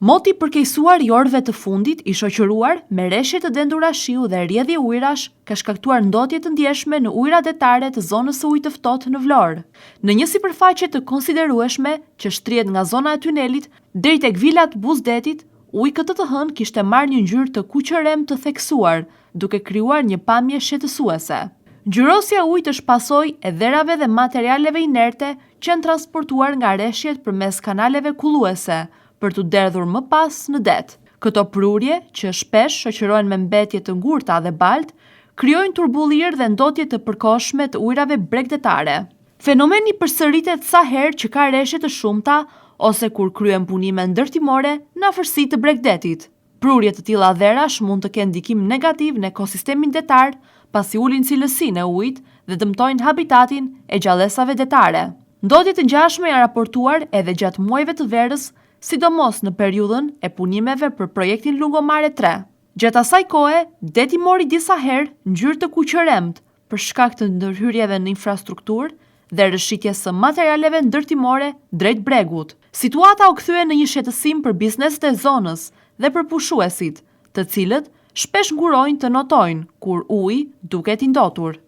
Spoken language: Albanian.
Moti përkeqësuar i orëve të fundit, i shoqëruar me rreshje të dendura shiu dhe rrjedhje ujërash, ka shkaktuar ndotje të ndjeshme në ujërat detare të zonës së ujit të ftohtë në Vlorë. Në një sipërfaqe të konsiderueshme që shtrihet nga zona e tynelit deri tek vilat Buzdetit, uji këtë të hënë kishte marrë një ngjyrë të kuqërem të theksuar, duke krijuar një pamje shqetësuese. Ngjyrosja e ujit është pasojë e dherave dhe materialeve inerte që janë transportuar nga rreshjet përmes kanaleve kulluese, për të derdhur më pas në det. Këto prurje, që shpesh shoqërohen me mbetje të ngurta dhe balt, krijojnë turbullirë dhe ndotje të përkohshme të ujrave bregdetare. Fenomeni përsëritet sa herë që ka rreshje të shumta ose kur kryen punime ndërtimore në afërsi të bregdetit. Prurje të tilla dherash mund të kenë ndikim negativ në ekosistemin detar, pasi ulin cilësinë e ujit dhe dëmtojnë habitatin e gjallësave detare. Ndotje të ngjashme janë raportuar edhe gjatë muajve të verës, sidomos në periudhën e punimeve për projektin Lungomare 3. Gjatë asaj kohe, deti mori disa herë ngjyrë të kuqëremt për shkak të ndërhyrjeve në infrastrukturë dhe rrëshqitjes së materialeve ndërtimore drejt bregut. Situata u kthye në një shqetësim për bizneset e zonës dhe për pushuesit, të cilët shpesh ngurojnë të notojnë kur uji duket i ndotur.